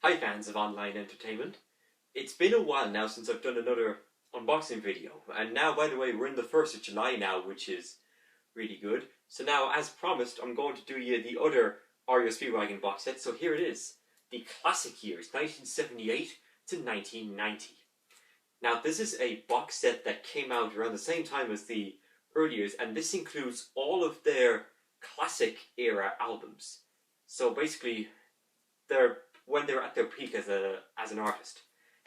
Hi fans of online entertainment. It's been a while now since I've done another unboxing video, and now, by the way, we're in the 1st of July now, which is really good. So now, as promised, I'm going to do you the other REO Speedwagon box set. So here it is, the classic years, 1978 to 1990. Now this is a box set that came out around the same time as the early years, and this includes all of their classic era albums. So basically, when they're at their peak as an artist.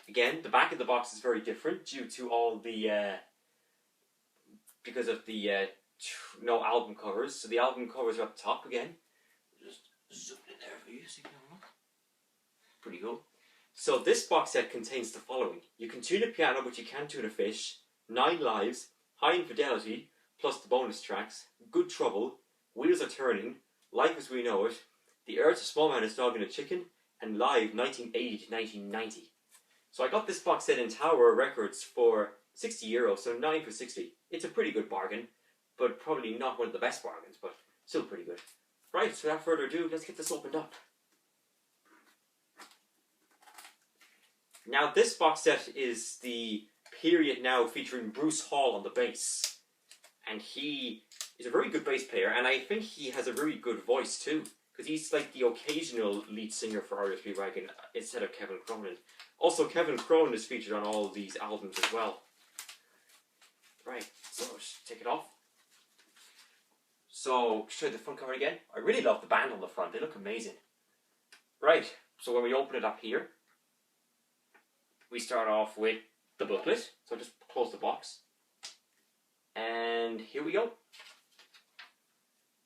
Again, the back of the box is very different due to all the because of the no album covers. So the album covers are at the top again. Just zoom in there for you so you can have a look. Pretty cool. So this box set contains the following: you can tune a piano, but you can't tune a fish. 9 lives, Hi Infidelity, plus the bonus tracks, Good Trouble, Wheels Are Turning, Life as We Know It, The Earth's a Small Man, His Dog and a Chicken, and Live 1980 to 1990. So I got this box set in Tower Records for €60, so 9 for 60. It's a pretty good bargain, but probably not one of the best bargains, but still pretty good. Right, so without further ado, let's get this opened up. Now this box set is the period now featuring Bruce Hall on the bass. And he is a very good bass player, and I think he has a very good voice too. Because he's like the occasional lead singer for REO Speedwagon instead of Kevin Cronin. Also, Kevin Cronin is featured on all of these albums as well. Right, so let's take it off. So, show you the front cover again. I really love the band on the front, they look amazing. Right, so when we open it up here, we start off with the booklet. So just close the box. And here we go.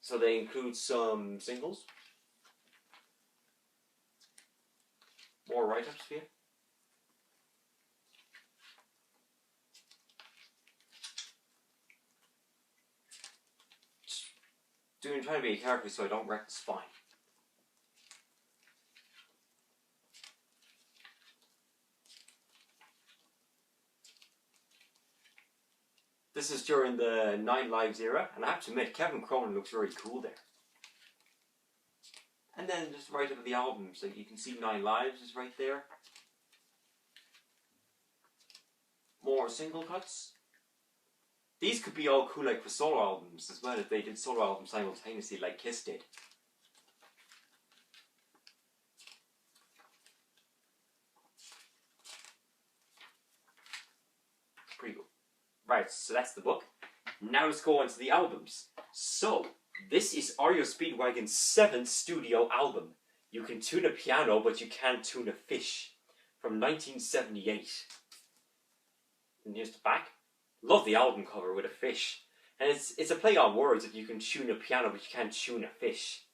So they include some singles. More write-ups for you. Trying to be careful so I don't wreck the spine. This is during the 9 Lives era, and I have to admit, Kevin Cronin looks very cool there. And then just right up the album, so you can see 9 Lives is right there. More single cuts. These could be all cool like for solo albums as well, if they did solo albums simultaneously like Kiss did. Pretty cool. Right, so that's the book. Now let's go on to the albums. So, this is REO Speedwagon's 7th studio album. You can tune a piano, but you can't tune a fish. From 1978. And here's the back. Love the album cover with a fish. And it's a play on words that you can tune a piano, but you can't tune a fish.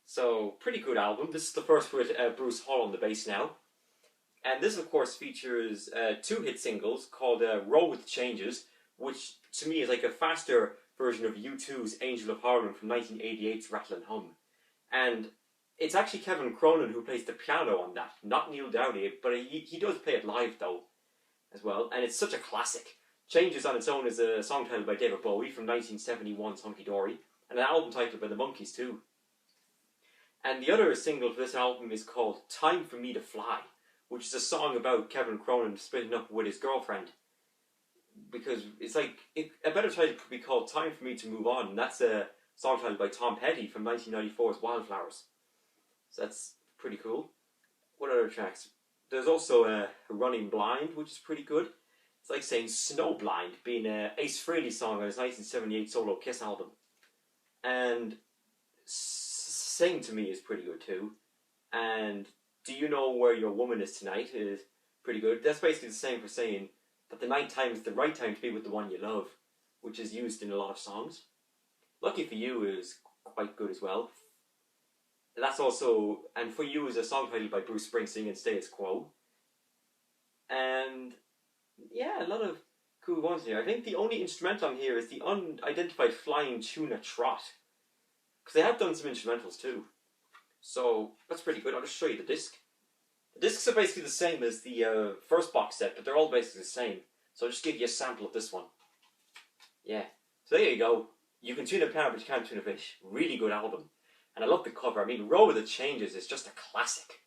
So, pretty good album. This is the first with Bruce Hall on the bass now. And this, of course, features 2 hit singles called Roll With Changes, which to me is like a faster version of U2's Angel of Harlem from 1988's Rattle and Hum. And it's actually Kevin Cronin who plays the piano on that, not Neil Dowdy, but he does play it live though, as well. And it's such a classic. Changes on its own is a song titled by David Bowie from 1971's Hunky Dory, and an album titled by the Monkees too. And the other single for this album is called Time For Me To Fly, which is a song about Kevin Cronin splitting up with his girlfriend. Because it's like, a better title could be called Time For Me To Move On, and that's a song titled by Tom Petty from 1994's Wildflowers. So that's pretty cool. What other tracks? There's also Running Blind, which is pretty good. It's like saying Snowblind, being Ace Frehley's song on his 1978 solo Kiss album. And Sing To Me is pretty good too. And Do You Know Where Your Woman Is Tonight is pretty good. That's basically the same for saying that the night time is the right time to be with the one you love, which is used in a lot of songs. Lucky For You is quite good as well. And that's also, and For You is a song titled by Bruce Springsteen and Status Quo. And yeah, a lot of cool ones here. I think the only instrumental on here is the unidentified Flying Tuna Trot. Because they have done some instrumentals too. So, that's pretty good. I'll just show you the disc. The discs are basically the same as the first box set, but they're all basically the same. So I'll just give you a sample of this one. Yeah. So there you go. You can tune a piano, but you can't tune a fish. Really good album. And I love the cover. I mean, Roll With Changes is just a classic.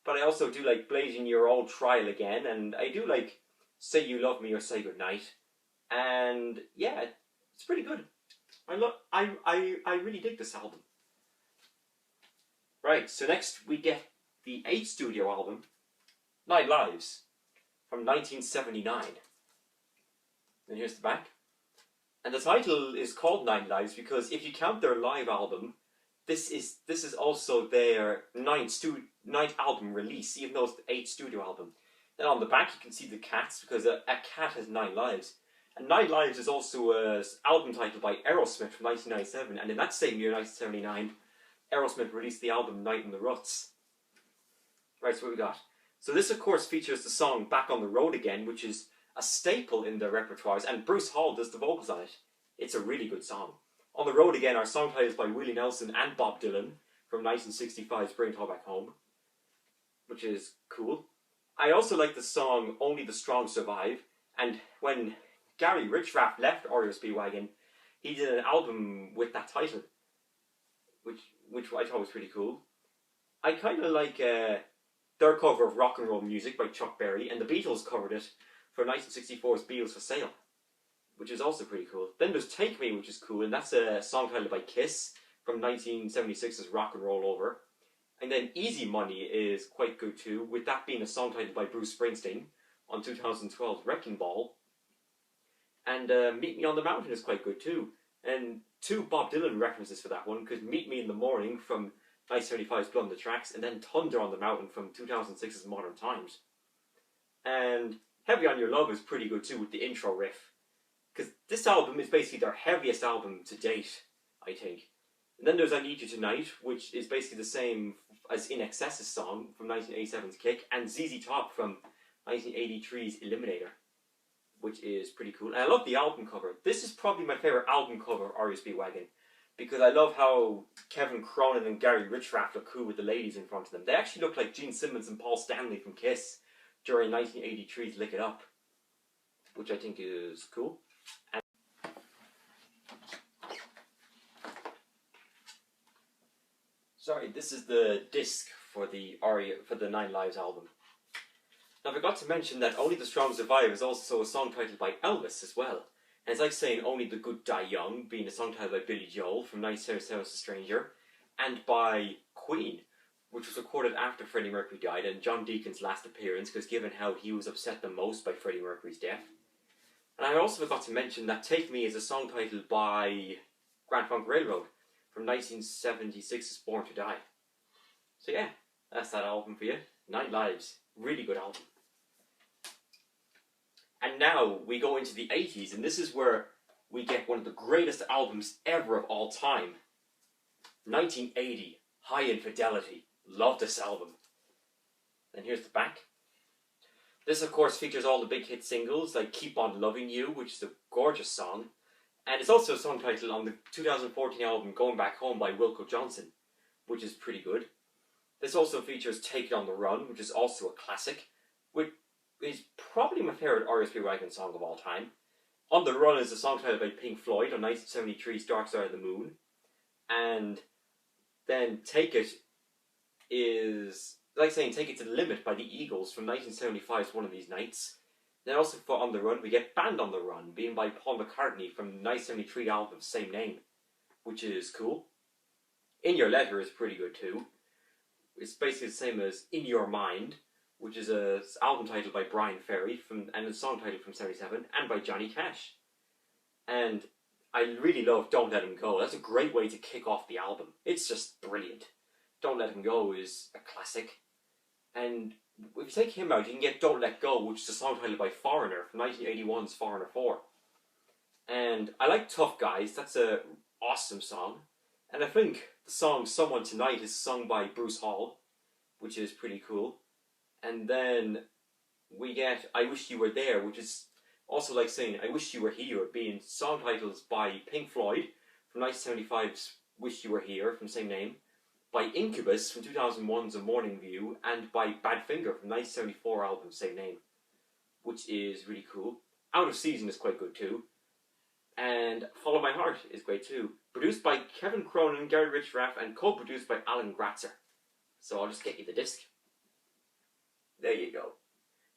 But I also do like Blazing Your Old Trial Again, and I do like Say You Love Me or Say Goodnight. And yeah, it's pretty good. I really dig this album. Right, so next we get the 8th studio album, 9 Lives, from 1979. And here's the back. And the title is called 9 Lives because if you count their live album, this is also their ninth album release, even though it's the 8th studio album. Then on the back you can see the cats, because a cat has 9 lives. And 9 Lives is also an album title by Aerosmith from 1997, and in that same year, 1979, Aerosmith released the album Night in the Ruts. Right, so what we got? So this, of course, features the song Back on the Road Again, which is a staple in their repertoires, and Bruce Hall does the vocals on it. It's a really good song. On the Road Again are song titles by Willie Nelson and Bob Dylan from 1965's Bring It All Back Home, which is cool. I also like the song Only the Strong Survive, and when Gary Richrath left REO Speedwagon, he did an album with that title, which I thought was pretty cool. I kind of like their cover of Rock and Roll Music by Chuck Berry, and the Beatles covered it for 1964's Beatles for Sale, which is also pretty cool. Then there's Take Me, which is cool, and that's a song titled by Kiss from 1976's Rock and Roll Over. And then Easy Money is quite good too, with that being a song titled by Bruce Springsteen on 2012's Wrecking Ball. And Meet Me on the Mountain is quite good too. And 2 Bob Dylan references for that one, because Meet Me in the Morning from 1975's Blood on the Tracks, and then Thunder on the Mountain from 2006's Modern Times. And Heavy on Your Love is pretty good too, with the intro riff. Because this album is basically their heaviest album to date, I think. And then there's I Need You Tonight, which is basically the same as In Excess's song from 1987's Kick, and ZZ Top from 1983's Eliminator, which is pretty cool. And I love the album cover. This is probably my favourite album cover of REO Speedwagon, because I love how Kevin Cronin and Gary Richrath look cool with the ladies in front of them. They actually look like Gene Simmons and Paul Stanley from Kiss during 1983's Lick It Up, which I think is cool. And sorry, this is the disc for the 9 Lives album. Now I forgot to mention that Only the Strong Survive is also a song titled by Elvis as well. And it's like saying Only the Good Die Young, being a song titled by Billy Joel from 1977's The Stranger, and by Queen, which was recorded after Freddie Mercury died and John Deacon's last appearance, because given how he was upset the most by Freddie Mercury's death. And I also forgot to mention that Take Me is a song titled by Grand Funk Railroad from 1976's Born to Die. So yeah, that's that album for you. 9 Lives. Really good album. And now we go into the 80s, and this is where we get one of the greatest albums ever of all time. 1980, Hi Infidelity. Love this album. And here's the back. This, of course, features all the big hit singles like Keep On Loving You, which is a gorgeous song. And it's also a song title on the 2014 album Going Back Home by Wilco Johnson, which is pretty good. This also features Take It On The Run, which is also a classic, which is probably my favourite REO Speedwagon song of all time. On The Run is a song titled by Pink Floyd on 1973's Dark Side of the Moon. And then Take It is, like saying Take It to the Limit by the Eagles from 1975's One of These Nights. Then also for On The Run, we get Band on the Run, being by Paul McCartney from the 1973 album Same Name, which is cool. In Your Letter is pretty good too. It's basically the same as In Your Mind, which is an album title by Brian Ferry and a song title from 77, and by Johnny Cash. And I really love Don't Let Him Go. That's a great way to kick off the album. It's just brilliant. Don't Let Him Go is a classic. And if you take him out, you can get Don't Let Go, which is a song title by Foreigner from 1981's Foreigner 4. And I like Tough Guys. That's an awesome song. And I think the song Someone Tonight is sung by Bruce Hall, which is pretty cool. And then we get I Wish You Were There, which is also like saying I Wish You Were Here, being song titles by Pink Floyd from 1975's Wish You Were Here from the same name, by Incubus from 2001's A Morning View, and by Badfinger from 1974 album same name, which is really cool. Out of Season is quite good too. And Follow My Heart is great too. Produced by Kevin Cronin, Gary Richrath, and co-produced by Alan Gratzer. So I'll just get you the disc. There you go.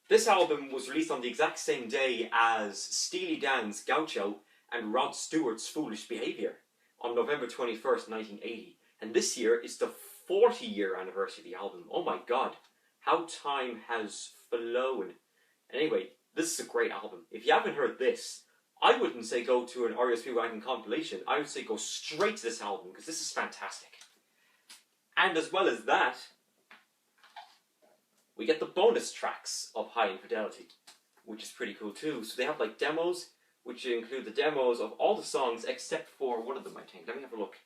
This album was released on the exact same day as Steely Dan's Gaucho and Rod Stewart's Foolish Behaviour on November 21st, 1980. And this year is the 40-year anniversary of the album. Oh my god, how time has flown. Anyway, this is a great album. If you haven't heard this, I wouldn't say go to an REO Speedwagon compilation. I would say go straight to this album, because this is fantastic. And as well as that, we get the bonus tracks of Hi Infidelity, which is pretty cool too. So they have like demos, which include the demos of all the songs except for one of them, I think. Let me have a look.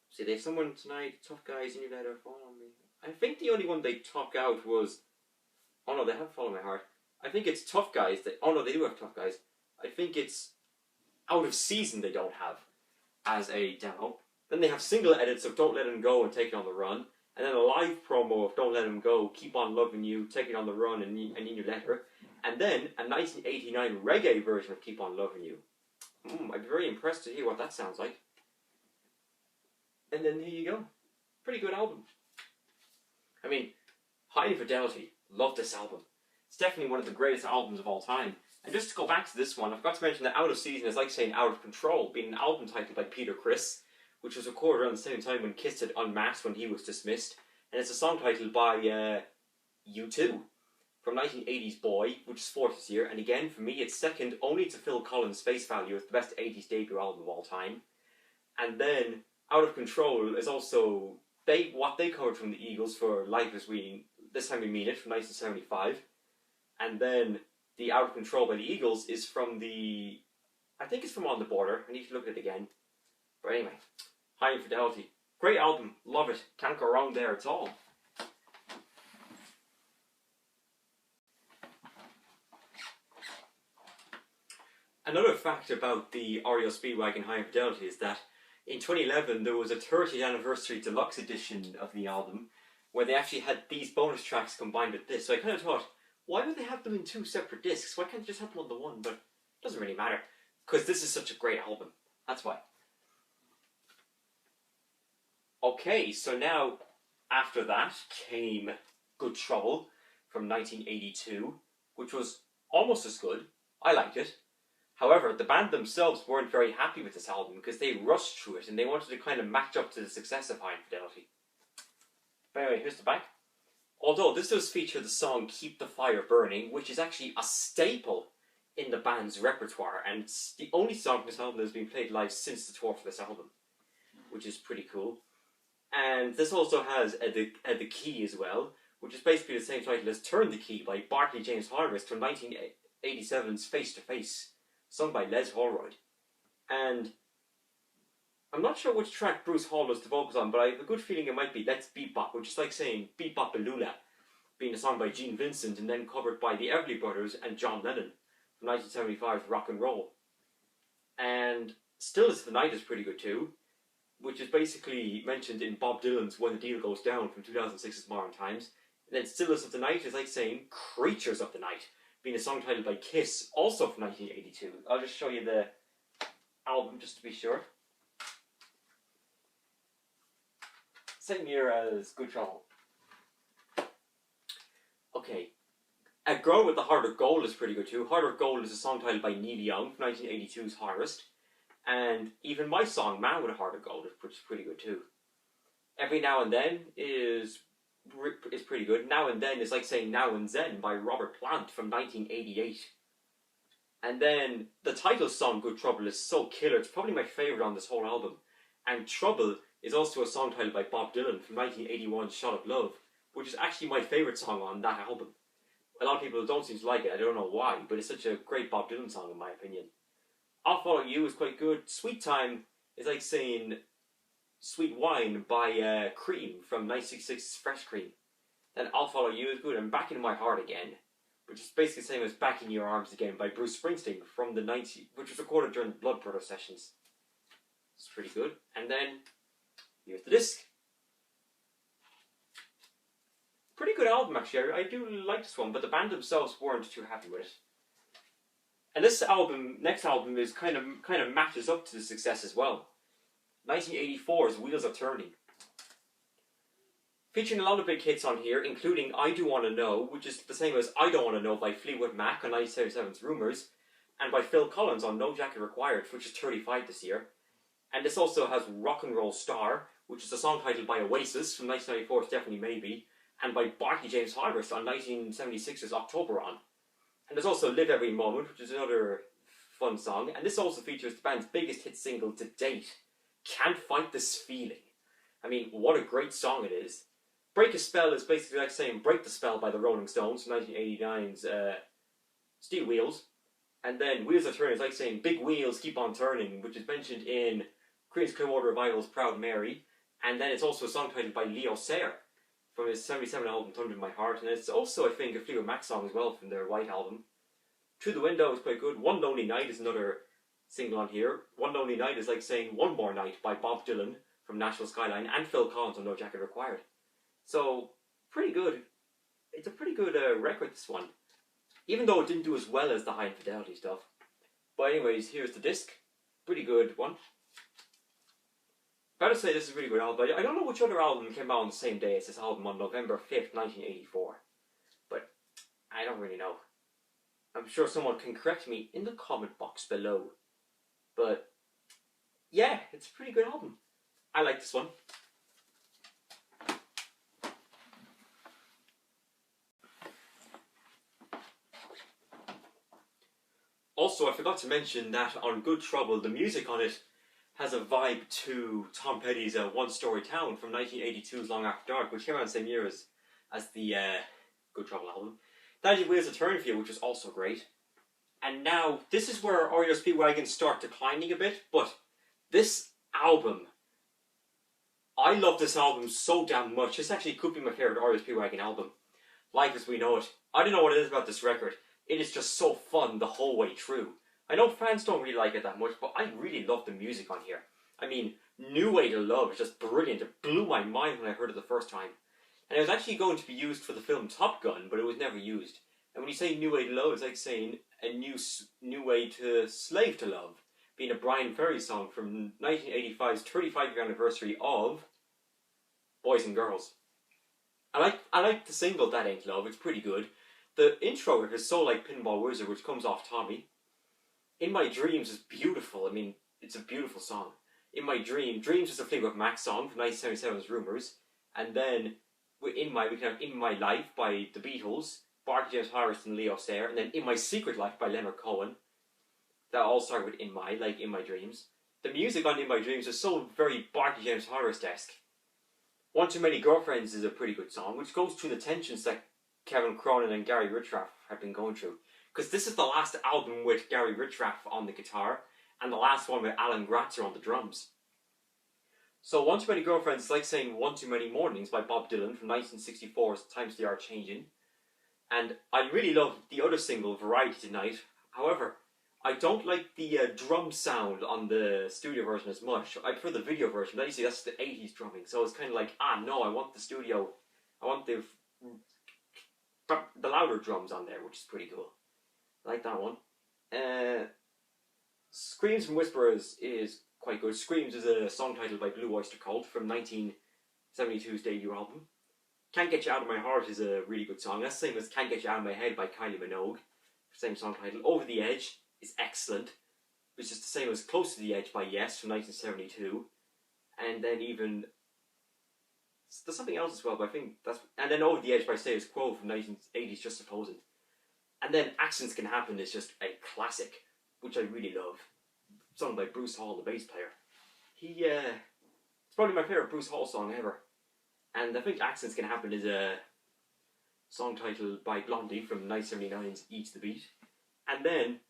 See, they have Someone Tonight, Tough Guys, In Your Letter, Fall On Me. I think the only one they took out was... Oh no, they have Follow My Heart. I think it's Tough Guys. Oh no, they do have Tough Guys. I think it's Out of Season they don't have as a demo. Then they have single edits of Don't Let Him Go and Take It On The Run. And then a live promo of Don't Let Him Go, Keep On Loving You, Take It On The Run, and In Your Letter. And then a 1989 reggae version of Keep On Loving You. I'd be very impressed to hear what that sounds like. And then here you go. Pretty good album. I mean, Hi Infidelity. Love this album. It's definitely one of the greatest albums of all time. And just to go back to this one, I forgot to mention that Out of Season is like saying Out of Control, being an album titled by Peter Criss, which was recorded around the same time when Kiss had unmasked when he was dismissed. And it's a song titled by U2 from 1980's Boy, which is 40th year. And again, for me, it's second only to Phil Collins' Face Value as the best 80s debut album of all time. And then Out of Control is also what they covered from the Eagles for Life As We, This Time We Mean It from 1975. And then the Out of Control by the Eagles is from the... I think it's from On the Border. I need to look at it again. But anyway, Hi Infidelity. Great album. Love it. Can't go wrong there at all. Another fact about the REO Speedwagon Hi Infidelity is that in 2011 there was a 30th anniversary deluxe edition of the album where they actually had these bonus tracks combined with this. So I kind of thought, why would they have them in two separate discs? Why can't they just have them on the one? But it doesn't really matter, because this is such a great album. That's why. Okay, so now, after that came Good Trouble from 1982, which was almost as good. I liked it. However, the band themselves weren't very happy with this album because they rushed through it and they wanted to kind of match up to the success of Hi Infidelity. But anyway, here's the back. Although this does feature the song Keep the Fire Burning, which is actually a staple in the band's repertoire, and it's the only song from this album that has been played live since the tour for this album, which is pretty cool. And this also has the Key as well, which is basically the same title as Turn the Key by Barclay James Harvest from 1987's Face to Face, sung by Les Holroyd. And I'm not sure which track Bruce Hall was the vocals on, but I have a good feeling it might be Let's Bebop, which is like saying Bebop Balula, being a song by Gene Vincent and then covered by the Everly Brothers and John Lennon from 1975's Rock and Roll. And Still As the Night is pretty good too, which is basically mentioned in Bob Dylan's When the Deal Goes Down from 2006's Modern Times. And then Stillness of the Night is like saying Creatures of the Night, being a song titled by Kiss, also from 1982. I'll just show you the album just to be sure. Same year as Good Trouble. Okay. A Girl with the Heart of Gold is pretty good too. Heart of Gold is a song titled by Neil Young from 1982's Harvest. And even my song, Man with a Heart of Gold, is pretty good too. Every Now and Then is pretty good. Now and Then is like saying Now and Then by Robert Plant from 1988. And then the title song, Good Trouble, is so killer. It's probably my favourite on this whole album. And Trouble is also a song titled by Bob Dylan from 1981's Shot of Love, which is actually my favourite song on that album. A lot of people don't seem to like it. I don't know why, but it's such a great Bob Dylan song in my opinion. I'll Follow You is quite good. Sweet Time is like saying Sweet Wine by Cream from 1966's Fresh Cream. Then I'll Follow You is good. And Back in My Heart Again, which is basically the same as Back in Your Arms Again by Bruce Springsteen from the 90s, which was recorded during the Blood Brothers sessions. It's pretty good. And then here's the disc. Pretty good album actually. I do like this one, but the band themselves weren't too happy with it. And this album, next album, is kind of matches up to the success as well. 1984's Wheels Are Turning. Featuring a lot of big hits on here, including I Do Wanna Know, which is the same as I Don't Wanna Know by Fleetwood Mac on 1977's Rumours, and by Phil Collins on No Jacket Required, which is 35 this year. And this also has Rock and Roll Star, which is a song titled by Oasis from 1994's Definitely Maybe, and by Barclay James Harris on 1976's October On. And there's also Live Every Moment, which is another fun song, and this also features the band's biggest hit single to date, Can't Fight This Feeling. I mean, what a great song it is. Break a Spell is basically like saying Break the Spell by the Rolling Stones from 1989's Steel Wheels. And then Wheels Are Turning is like saying Big Wheels Keep On Turning, which is mentioned in Creedence Clearwater Revival's Proud Mary. And then it's also a song titled by Leo Sayer from his 77 album Thunder in My Heart. And it's also, I think, a Fleetwood Mac song as well from their White album. Through the Window is quite good. One Lonely Night is another single on here. One Lonely Night is like saying One More Night by Bob Dylan from Nashville Skyline and Phil Collins on No Jacket Required. So, pretty good. It's a pretty good record, this one. Even though it didn't do as well as the Hi Infidelity stuff. But anyways, here's the disc. Pretty good one. Better say this is a really good album. I don't know which other album came out on the same day as this album on November 5th, 1984. But I don't really know. I'm sure someone can correct me in the comment box below. But yeah, it's a pretty good album. I like this one. Also, I forgot to mention that on Good Trouble, the music on it has a vibe to Tom Petty's One Story Town from 1982's Long After Dark, which came out the same year as the Good Trouble album. That is Wheels of Turn For You, which was also great. And now, this is where REO Speedwagon start declining a bit, but this album, I love this album so damn much. This actually could be my favourite REO Speedwagon album. Life As We Know It. I don't know what it is about this record. It is just so fun the whole way through. I know fans don't really like it that much, but I really love the music on here. I mean, New Way to Love is just brilliant. It blew my mind when I heard it the first time. And it was actually going to be used for the film Top Gun, but it was never used. And when you say New Way to Love, it's like saying a new way to Slave to Love, being a Brian Ferry song from 1985's 35th anniversary of Boys and Girls. I like the single That Ain't Love. It's pretty good. The intro is so like Pinball Wizard, which comes off Tommy. In My Dreams is beautiful. I mean, it's a beautiful song. In My Dreams is a Fleetwood Mac song from 1977's Rumours. And then we can have In My Life by the Beatles, Barclay James Harris and Leo Sayer, and then In My Secret Life by Leonard Cohen. That all start with In My Dreams. The music on In My Dreams is so very Barclay James Harris-esque. One Too Many Girlfriends is a pretty good song, which goes through the tensions that Kevin Cronin and Gary Richrath have been going through. Because this is the last album with Gary Richrath on the guitar, and the last one with Alan Gratzer on the drums. So One Too Many Girlfriends is like saying One Too Many Mornings by Bob Dylan from 1964's Times They Are Changing. And I really love the other single, Variety Tonight. However, I don't like the drum sound on the studio version as much. I prefer the video version. But you see, that's the 80s drumming. So it's kind of like, no, I want the studio. I want the louder drums on there, which is pretty cool. I like that one. Screams from Whisperers is quite good. Screams is a song titled by Blue Oyster Cult from 1972's debut album. Can't Get You Out of My Heart is a really good song. That's the same as Can't Get You Out of My Head by Kylie Minogue. Same song title. Over the Edge is excellent. Which is the same as Close to the Edge by Yes from 1972. And then even... there's something else as well, but I think that's... And then Over the Edge by Status Quo from 1980's Just Supposing. And then Accidents Can Happen is just a classic, which I really love. Sung by Bruce Hall, the bass player. It's probably my favourite Bruce Hall song ever. And I think Accidents Can Happen is a song title by Blondie from 1979's Eat the Beat. And then,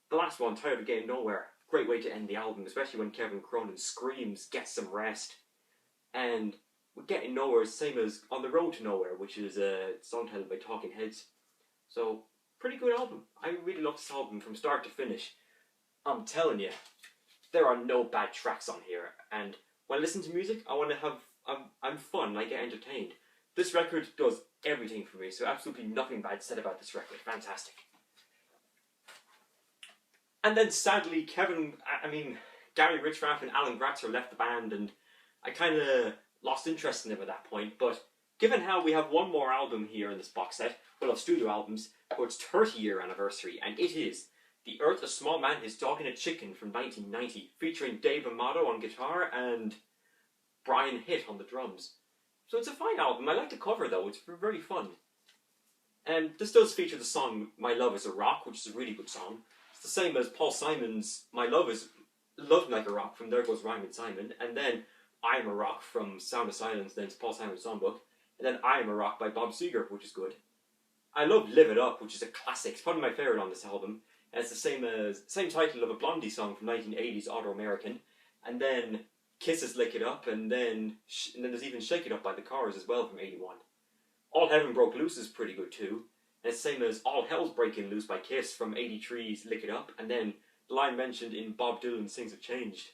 the last one, Tired of Getting Nowhere. Great way to end the album, especially when Kevin Cronin screams, Get Some Rest. And with Getting Nowhere is the same as On the Road to Nowhere, which is a song titled by Talking Heads. So, pretty good album. I really love this album from start to finish. I'm telling you, there are no bad tracks on here. And when I listen to music, I want to have... I'm fun, I get entertained. This record does everything for me, so absolutely nothing bad said about this record. Fantastic. And then sadly, Gary Richrath and Alan Gratzer left the band, and I kind of lost interest in them at that point, but given how we have one more album here in this box set, full of studio albums, for its 30-year anniversary, and it is The Earth, a Small Man, His Dog and a Chicken from 1990, featuring Dave Amato on guitar and Brian Hitt on the drums. So it's a fine album. I like the cover though, it's very fun. And this does feature the song My Love is a Rock, which is a really good song. It's the same as Paul Simon's My Love is Love Like a Rock from There Goes Rhymin' Simon, and then I Am a Rock from Sound of Silence, then it's Paul Simon's songbook, and then I Am a Rock by Bob Seger, which is good. I love Live It Up, which is a classic. It's probably my favourite on this album. And it's the same title of a Blondie song from 1980's Auto-American, and then Kisses Lick It Up, and then there's even Shake It Up by the Cars as well from 81. All Heaven Broke Loose is pretty good too, and it's the same as All Hell's Breaking Loose by Kiss from 83's Lick It Up, and then the line mentioned in Bob Dylan's Things Have Changed,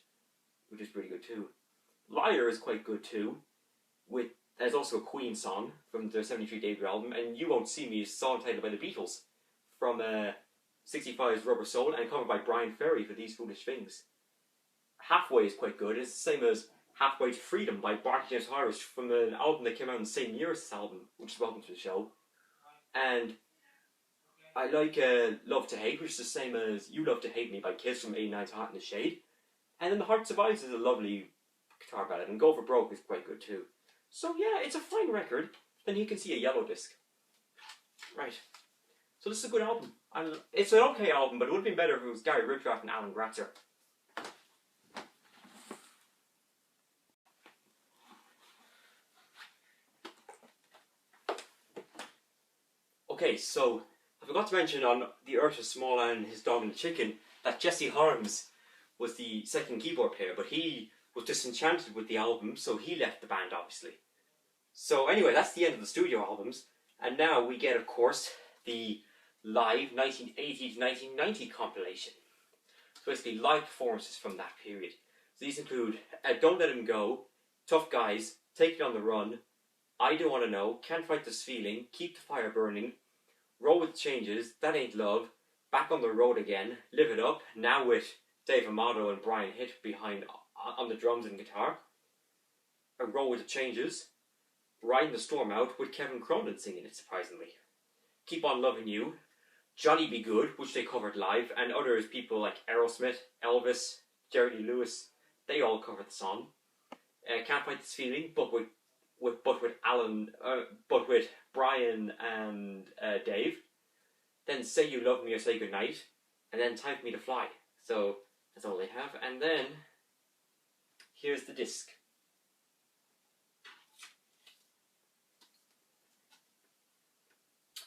which is pretty good too. Liar is quite good too, there's also a Queen song from their 73 debut album, and You Won't See Me is a song titled by the Beatles from 65's Rubber Soul, and covered by Brian Ferry for These Foolish Things. Halfway is quite good. It's the same as Halfway to Freedom by Barty James Harris from an album that came out in the same year as this album, which is Welcome to the Show. And I like Love to Hate, which is the same as You Love to Hate Me by Kiss from 89's Hot in the Shade. And then The Heart Survives is a lovely guitar ballad, and Go for Broke is quite good too. So yeah, it's a fine record. Then you can see a yellow disc. Right. So this is a good album. It's an okay album, but it would have been better if it was Gary Riffraff and Alan Gratzer. Okay, so I forgot to mention on The Earth is Small and His Dog and the Chicken that Jesse Harms was the second keyboard player, but he was disenchanted with the album, so he left the band, obviously. So anyway, that's the end of the studio albums, and now we get, of course, the live 1980 to 1990 compilation. So basically live performances from that period. So these include Don't Let Him Go, Tough Guys, Take It on the Run, I Don't Want to Know, Can't Fight This Feeling, Keep the Fire Burning, Roll with Changes, That Ain't Love, Back on the Road Again, Live It Up, now with Dave Amato and Brian Hitt behind on the drums and guitar, Roll with the Changes, Riding the Storm Out with Kevin Cronin singing it, surprisingly, Keep on Loving You, Johnny Be Good, which they covered live, and others, people like Aerosmith, Elvis, Jerry Lee Lewis, they all covered the song. Can't Fight This Feeling, but with Brian and Dave. Then Say You Love Me or Say Goodnight, and then Time for Me to Fly. So that's all they have, and then here's the disc.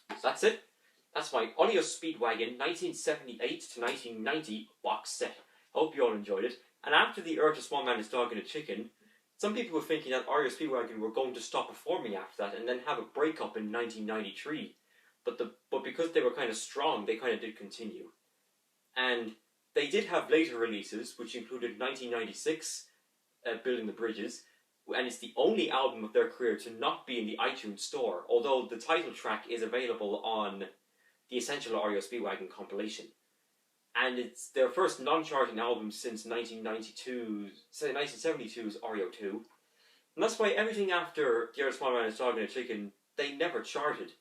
So that's it. That's my REO Speedwagon 1978 to 1990 box set. Hope you all enjoyed it. And after The Earth, a Small Man, His Dog and a Chicken, some people were thinking that REO Speedwagon were going to stop performing after that and then have a breakup in 1993. But because they were kind of strong, they kind of did continue. And they did have later releases, which included 1996, Building the Bridges, and it's the only album of their career to not be in the iTunes store, although the title track is available on the Essential REO Speedwagon compilation. And it's their first non-charting album since 1972's REO 2. And that's why everything after The Earth, Small Man, His Dog and a Chicken, they never charted.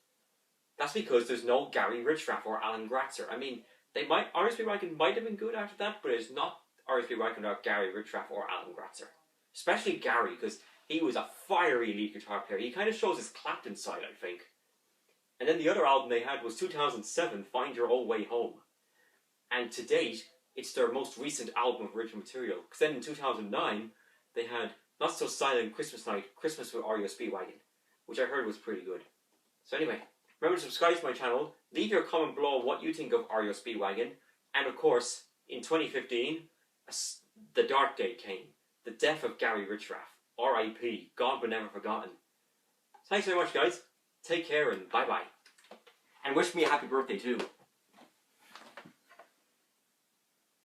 That's because there's no Gary Riffraff or Alan Gratzer. I mean, REO Speedwagon might have been good after that, but it's not REO Speedwagon without Gary Riffraff or Alan Gratzer. Especially Gary, because he was a fiery lead guitar player. He kind of shows his Clapton side, I think. And then the other album they had was 2007, Find Your Old Way Home. And to date, it's their most recent album of original material. Because then in 2009, they had Not So Silent Christmas Night, Christmas with REO Speedwagon, which I heard was pretty good. So anyway, remember to subscribe to my channel, leave your comment below on what you think of REO Speedwagon, and of course, in 2015, the dark day came. The death of Gary Riffraff. R.I.P. Gone but never forgotten. Thanks very much, guys. Take care and bye-bye. And wish me a happy birthday too.